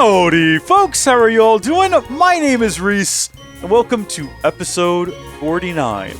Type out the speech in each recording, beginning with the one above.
Howdy folks, how are you all doing? My name is Reese, and welcome to episode 49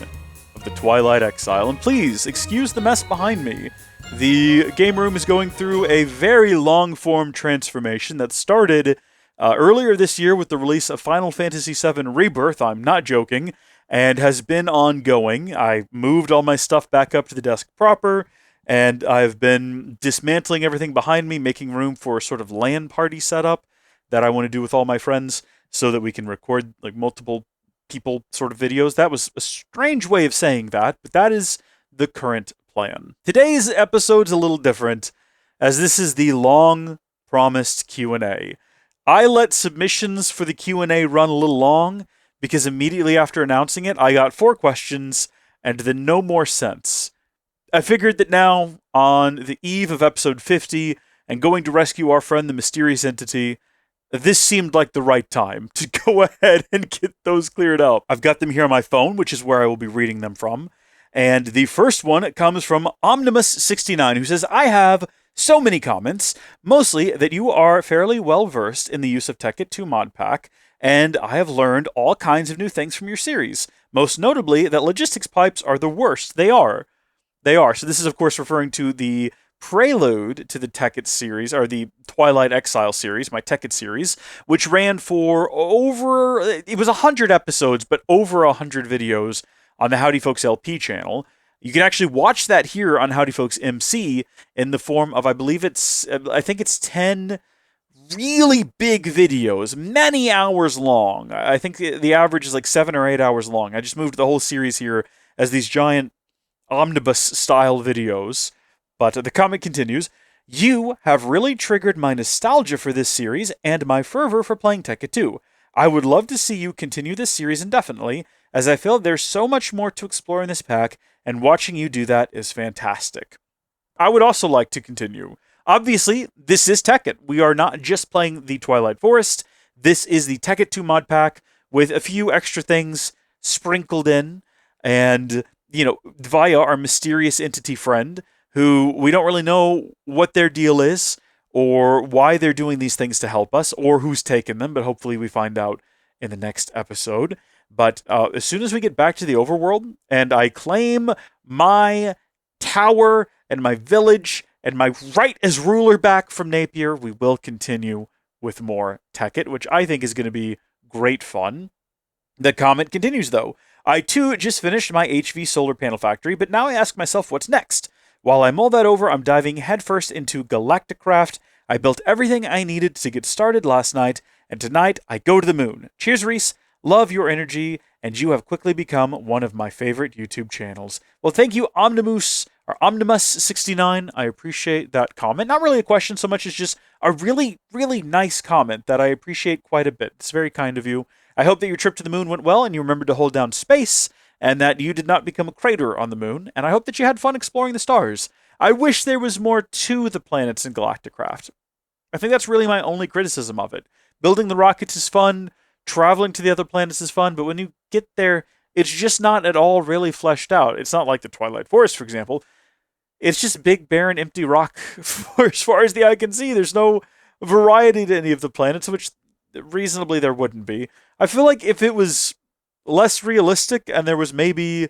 of the Twilight Exile. And please, excuse the mess behind me. The game room is going through a very long-form transformation that started earlier this year with the release of Final Fantasy VII Rebirth, I'm not joking, and has been ongoing. I moved all my stuff back up to the desk proper, and I've been dismantling everything behind me, making room for a sort of LAN party setup that I want to do with all my friends so that we can record like multiple people sort of videos. That was a strange way of saying that, but that is the current plan. Today's episode's a little different, as this is the long-promised Q&A. I let submissions for the Q&A run a little long, because immediately after announcing it, I got 4 questions, and then no more sense. I figured that now, on the eve of episode 50, and going to rescue our friend the mysterious entity, this seemed like the right time to go ahead and get those cleared up. I've got them here on my phone, which is where I will be reading them from. And the first one comes from Omnimus69, who says, I have so many comments, mostly that you are fairly well-versed in the use of Tekkit 2 mod pack, and I have learned all kinds of new things from your series. Most notably, that logistics pipes are the worst. They are. So this is, of course, referring to the prelude to the Tekkit series, or the Twilight Exile series, my Tekkit series, which ran for it was 100 episodes, but over 100 videos on the Howdy Folks LP channel. You can actually watch that here on Howdy Folks MC in the form of, I think it's 10 really big videos, many hours long. I think the average is like 7 or 8 hours long. I just moved the whole series here as these giant omnibus-style videos. But the comment continues, you have really triggered my nostalgia for this series and my fervor for playing Tekkit 2. I would love to see you continue this series indefinitely, as I feel there's so much more to explore in this pack, and watching you do that is fantastic. I would also like to continue. Obviously, this is Tekkit. We are not just playing the Twilight Forest. This is the Tekkit 2 mod pack with a few extra things sprinkled in, and via our mysterious entity friend, who we don't really know what their deal is, or why they're doing these things to help us, or who's taken them, but hopefully we find out in the next episode. But as soon as we get back to the overworld, and I claim my tower, and my village, and my right as ruler back from Napier, we will continue with more Tekkit, which I think is going to be great fun. The comment continues, though. I, too, just finished my HV solar panel factory, but now I ask myself what's next. While I mull that over, I'm diving headfirst into Galacticraft. I built everything I needed to get started last night, and tonight I go to the moon. Cheers, Reese. Love your energy, and you have quickly become one of my favorite YouTube channels. Well, thank you, Omnimus69. I appreciate that comment. Not really a question so much as just a really, really nice comment that I appreciate quite a bit. It's very kind of you. I hope that your trip to the moon went well and you remembered to hold down space, and that you did not become a crater on the moon, and I hope that you had fun exploring the stars. I wish there was more to the planets in Galacticraft. I think that's really my only criticism of it. Building the rockets is fun, traveling to the other planets is fun, but when you get there, it's just not at all really fleshed out. It's not like the Twilight Forest, for example. It's just big, barren, empty rock for as far as the eye can see. There's no variety to any of the planets, which reasonably there wouldn't be. I feel like if it was less realistic and there was maybe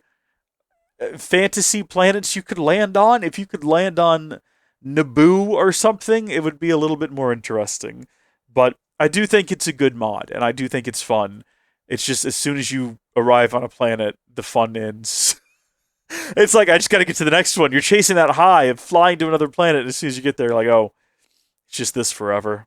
fantasy planets you could land on, if you could land on Naboo or something, it would be a little bit more interesting. But I do think it's a good mod, and I do think it's fun. It's just as soon as you arrive on a planet, the fun ends. It's like, I just gotta get to the next one. You're chasing that high of flying to another planet, and as soon as you get there, you're like, oh, it's just this forever.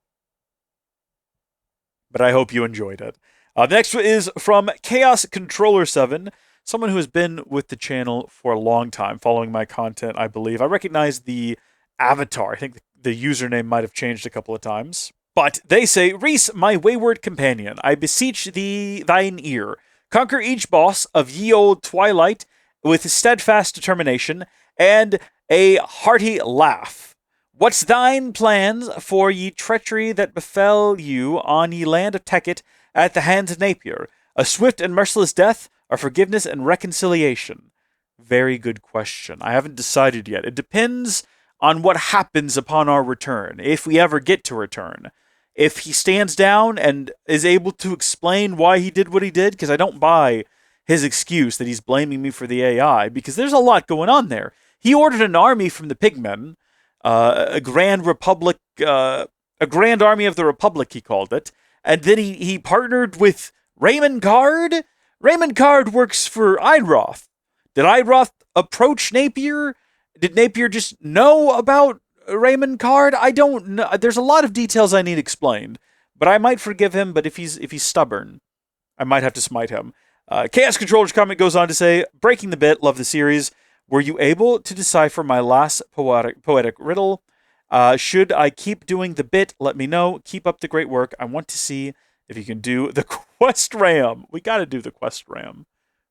But I hope you enjoyed it. The next one is from Chaos Controller 7, someone who has been with the channel for a long time, following my content, I believe. I recognize the avatar. I think the username might have changed a couple of times. But they say, Reese, my wayward companion, I beseech thee thine ear. Conquer each boss of ye old Twilight with steadfast determination and a hearty laugh. What's thine plans for ye treachery that befell you on ye land of Tekkit at the hands of Napier? A swift and merciless death, or forgiveness and reconciliation? Very good question. I haven't decided yet. It depends on what happens upon our return, if we ever get to return. if he stands down and is able to explain why he did what he did, because I don't buy his excuse that he's blaming me for the AI, because there's a lot going on there. He ordered an army from the pigmen, a grand republic, a grand army of the republic, he called it, and then he partnered with Raymond Card. Raymond Card works for Idroth. Did Idroth approach Napier? Did Napier just know about Raymond Card? I don't know. There's a lot of details I need explained, but I might forgive him. But if he's stubborn, I might have to smite him. Chaos Controller's comment goes on to say, breaking the bit, love the series. Were you able to decipher my last poetic riddle? Should I keep doing the bit? Let me know. Keep up the great work. I want to see if you can do the quest ram. We got to do the quest ram.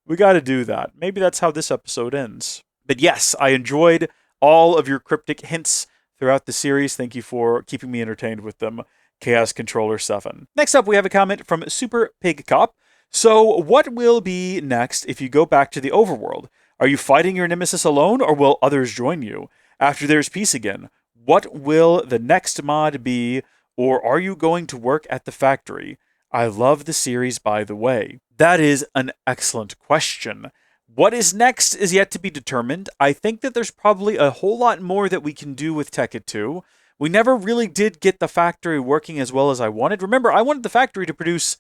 We got to do that. Maybe that's how this episode ends. But yes, I enjoyed all of your cryptic hints throughout the series. Thank you for keeping me entertained with them. Chaos Controller 7. Next up, we have a comment from Super Pig Cop. So, what will be next if you go back to the overworld? Are you fighting your nemesis alone, or will others join you? After there's peace again, what will the next mod be, or are you going to work at the factory? I love the series, by the way. That is an excellent question. What is next is yet to be determined. I think that there's probably a whole lot more that we can do with Tekkit 2. We never really did get the factory working as well as I wanted. Remember, I wanted the factory to produce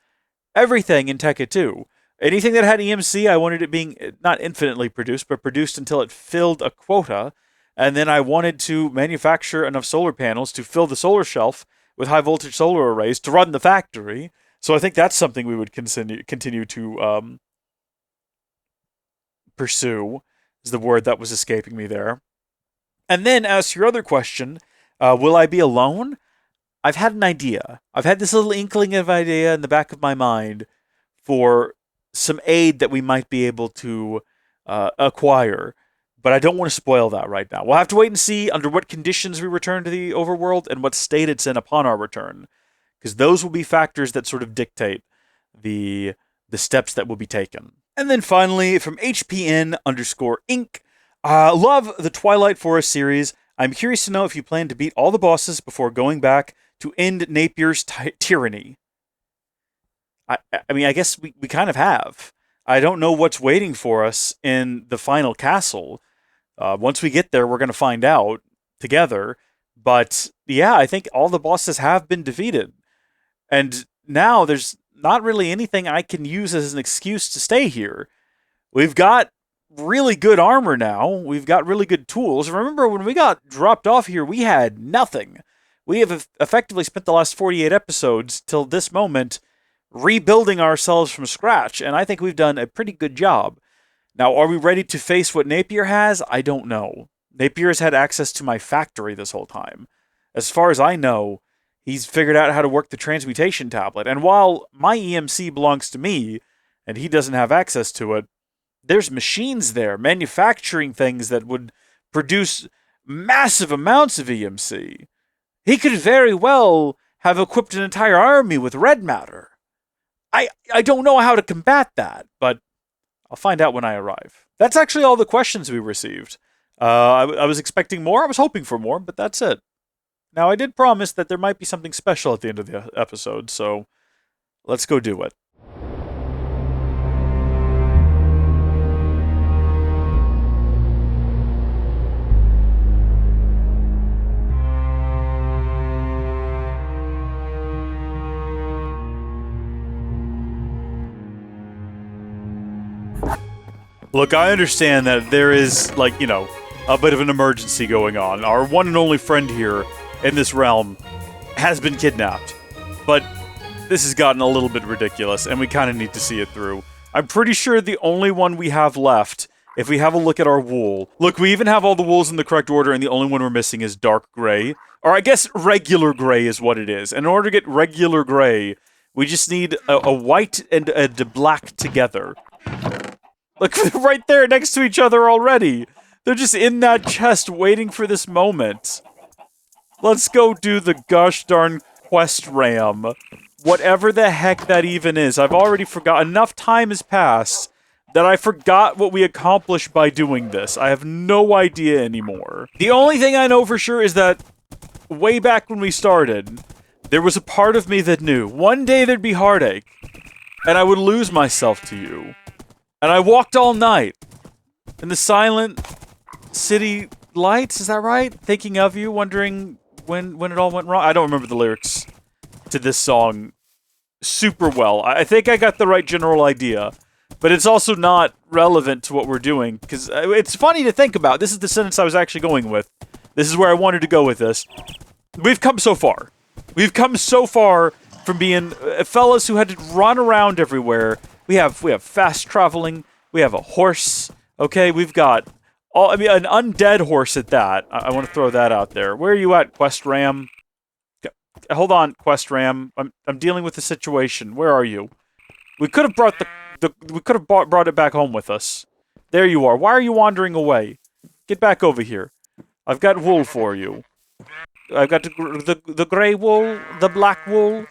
everything in Tekkit 2. Anything that had EMC, I wanted it being not infinitely produced, but produced until it filled a quota. And then I wanted to manufacture enough solar panels to fill the solar shelf with high voltage solar arrays to run the factory. So I think that's something we would continue to pursue, is the word that was escaping me there. And then, as to your other question, will I be alone? I've had an idea. I've had this little inkling of idea in the back of my mind for some aid that we might be able to acquire, but I don't want to spoil that right now. We'll have to wait and see under what conditions we return to the overworld and what state it's in upon our return, because those will be factors that sort of dictate the steps that will be taken. And then finally, from HPN_Inc., love the Twilight Forest series. I'm curious to know if you plan to beat all the bosses before going back to end Napier's tyranny. I mean, I guess we kind of have. I don't know what's waiting for us in the final castle. Once we get there, we're going to find out together. But yeah, I think all the bosses have been defeated. And now there's not really anything I can use as an excuse to stay here. We've got really good armor now. We've got really good tools. Remember, when we got dropped off here, we had nothing. We have effectively spent the last 48 episodes till this moment rebuilding ourselves from scratch, and I think we've done a pretty good job. Now, are we ready to face what Napier has? I don't know. Napier has had access to my factory this whole time. As far as I know, he's figured out how to work the transmutation tablet, and while my EMC belongs to me, and he doesn't have access to it, there's machines there manufacturing things that would produce massive amounts of EMC. He could very well have equipped an entire army with red matter. I don't know how to combat that, but I'll find out when I arrive. That's actually all the questions we received. I was expecting more. I was hoping for more, but that's it. Now, I did promise that there might be something special at the end of the episode, so let's go do it. Look, I understand that there is, a bit of an emergency going on. Our one and only friend here in this realm has been kidnapped. But this has gotten a little bit ridiculous, and we kind of need to see it through. I'm pretty sure the only one we have left, if we have a look at our wool... Look, we even have all the wools in the correct order, and the only one we're missing is dark gray. Or I guess regular gray is what it is. In order to get regular gray, we just need a white and a black together. Look, they're right there next to each other already. They're just in that chest waiting for this moment. Let's go do the gosh darn quest ram. Whatever the heck that even is. I've already forgotten. Enough time has passed that I forgot what we accomplished by doing this. I have no idea anymore. The only thing I know for sure is that way back when we started, There was a part of me that knew one day there'd be heartache, and I would lose myself to you. And I walked all night in the silent city lights, is that right? Thinking of you, wondering when it all went wrong. I don't remember the lyrics to this song super well. I think I got the right general idea, but it's also not relevant to what we're doing, because it's funny to think about. This is the sentence I was actually going with. This is where I wanted to go with this. We've come so far. We've come so far from being fellas who had to run around everywhere. We have fast traveling. We have a horse. Okay, we've got an undead horse at that. I want to throw that out there. Where are you at, Quest Ram? Hold on, Quest Ram. I'm dealing with the situation. Where are you? We could have brought it back home with us. There you are. Why are you wandering away? Get back over here. I've got wool for you. I've got the gray wool, the black wool,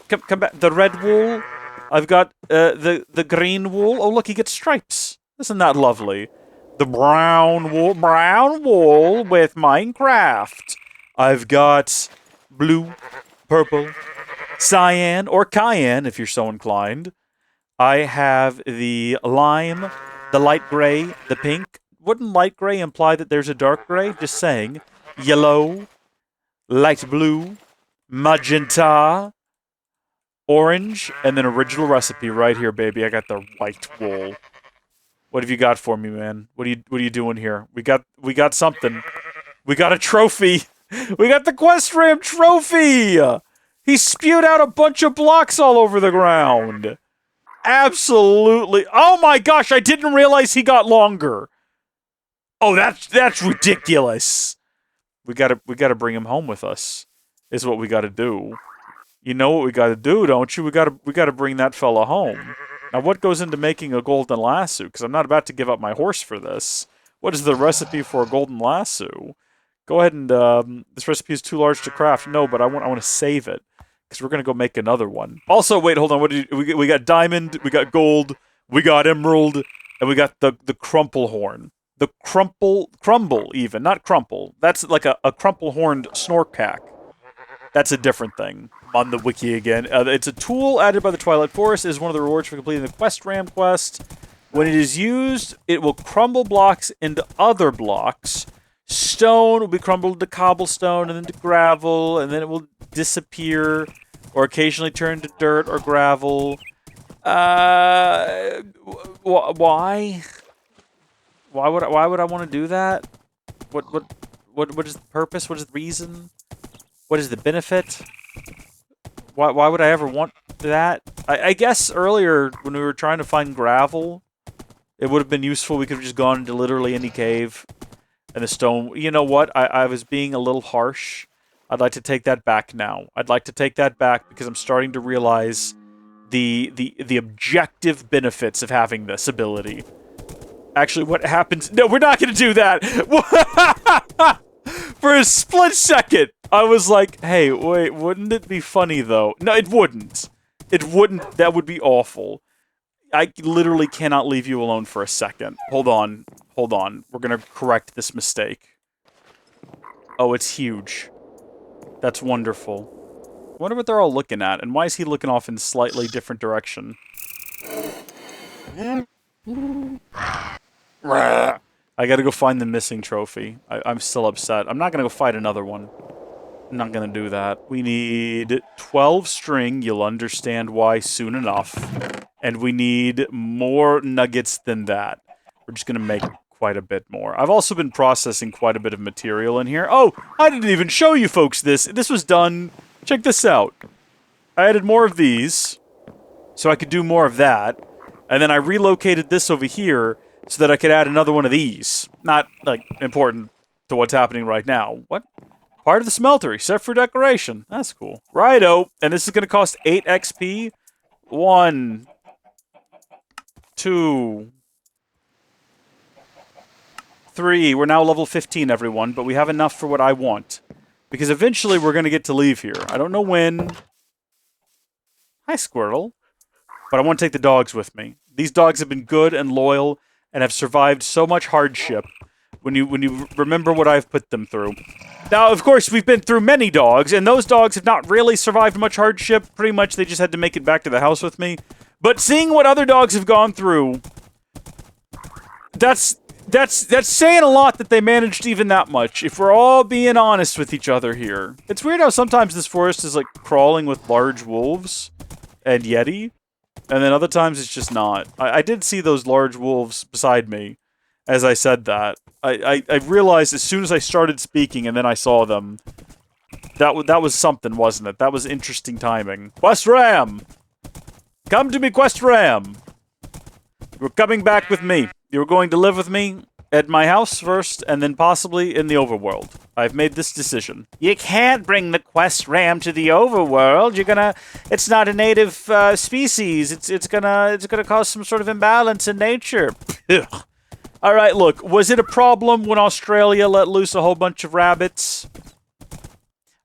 come back, the red wool. I've got the green wool. Oh, look, he gets stripes. Isn't that lovely? The brown wool with Minecraft. I've got blue, purple, cyan, or cayenne, if you're so inclined. I have the lime, the light gray, the pink. Wouldn't light gray imply that there's a dark gray? Just saying. Yellow, light blue, magenta, orange, and then original recipe right here, baby. I got the white wool. What have you got for me, man? What are you doing here? We got something. We got a trophy. We got the Quest Ram trophy. He spewed out a bunch of blocks all over the ground. Absolutely. Oh my gosh, I didn't realize he got longer. Oh, that's ridiculous. We gotta bring him home with us. Is what we gotta do. You know what we gotta do, don't you? We gotta bring that fella home. Now, what goes into making a golden lasso? Because I'm not about to give up my horse for this. What is the recipe for a golden lasso? Go ahead and this recipe is too large to craft. No, but I want to save it because we're gonna go make another one. Also, wait, hold on. We got diamond, we got gold, we got emerald, and we got the crumple horn. The crumble even, not crumple. That's like a crumple-horned snorkack. That's a different thing. On the wiki again. It's a tool added by the Twilight Forest. It is one of the rewards for completing the Quest Ram quest. When it is used, it will crumble blocks into other blocks. Stone will be crumbled to cobblestone and then to gravel, and then it will disappear or occasionally turn to dirt or gravel. Why? Why would I want to do that? What is the purpose? What is the reason? What is the benefit? Why would I ever want that? I guess earlier when we were trying to find gravel, it would have been useful. We could have just gone into literally any cave and the stone. You know what? I was being a little harsh. I'd like to take that back now. I'd like to take that back because I'm starting to realize the objective benefits of having this ability. Actually, what happens... No, we're not going to do that! For a split second, I was like, hey, wait, wouldn't it be funny, though? No, it wouldn't. It wouldn't. That would be awful. I literally cannot leave you alone for a second. Hold on. Hold on. We're going to correct this mistake. Oh, it's huge. That's wonderful. I wonder what they're all looking at, and why is he looking off in a slightly different direction? I gotta go find the missing trophy. I'm still upset. I'm not gonna go fight another one. I'm not gonna do that. We need 12 string. You'll understand why soon enough. And we need more nuggets than that. We're just gonna make quite a bit more. I've also been processing quite a bit of material in here. Oh, I didn't even show you folks this. This was done. Check this out. I added more of these so I could do more of that. And then I relocated this over here so that I could add another one of these. Not, like, important to what's happening right now. What? Part of the smelter, except for decoration. That's cool. Righto. And this is going to cost 8 XP. 1, 2, 3. We're now level 15, everyone, but we have enough for what I want. Because eventually we're going to get to leave here. I don't know when. Hi, Squirrel. But I want to take the dogs with me. These dogs have been good and loyal and have survived so much hardship when you remember what I've put them through. Now, of course, we've been through many dogs, and those dogs have not really survived much hardship. Pretty much, they just had to make it back to the house with me. But seeing what other dogs have gone through, that's saying a lot that they managed even that much, if we're all being honest with each other here. It's weird how sometimes this forest is, like, crawling with large wolves and yeti, and then other times it's just not. I did see those large wolves beside me as I said that. I realized as soon as I started speaking and then I saw them, that was something, wasn't it? That was interesting timing. Quest Ram! Come to me, Quest Ram! You're coming back with me. You're going to live with me at my house first, and then possibly in the overworld. I've made this decision. You can't bring the Quest Ram to the overworld. It's not a native species. It's gonna cause some sort of imbalance in nature. All right, look. Was it a problem when Australia let loose a whole bunch of rabbits?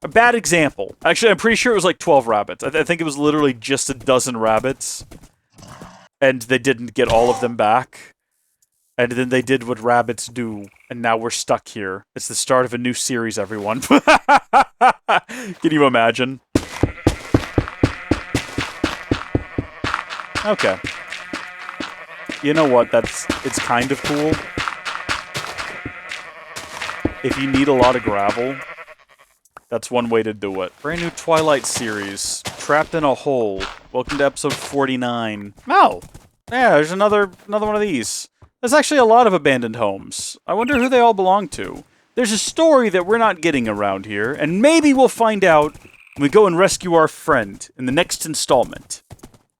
A bad example. Actually, I'm pretty sure it was like 12 rabbits. I think it was literally just a dozen rabbits, and they didn't get all of them back. And then they did what rabbits do, and now we're stuck here. It's the start of a new series, everyone. Can you imagine? Okay. You know what? It's kind of cool. If you need a lot of gravel, that's one way to do it. Brand new Twilight series. Trapped in a Hole. Welcome to episode 49. Oh! Yeah, there's another one of these. There's actually a lot of abandoned homes. I wonder who they all belong to. There's a story that we're not getting around here, and maybe we'll find out when we go and rescue our friend in the next installment.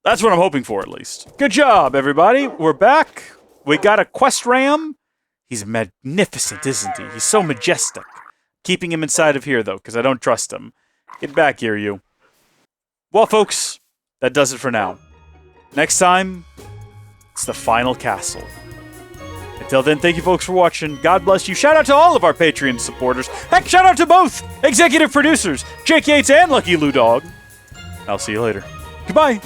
That's what I'm hoping for, at least. Good job, everybody. We're back. We got a Quest Ram. He's magnificent, isn't he? He's so majestic. Keeping him inside of here, though, because I don't trust him. Get back here, you. Well, folks, that does it for now. Next time, it's the final castle. Until then, thank you folks for watching. God bless you. Shout out to all of our Patreon supporters. Heck, shout out to both executive producers, Jake Yates and Lucky Lou Dog. I'll see you later. Goodbye.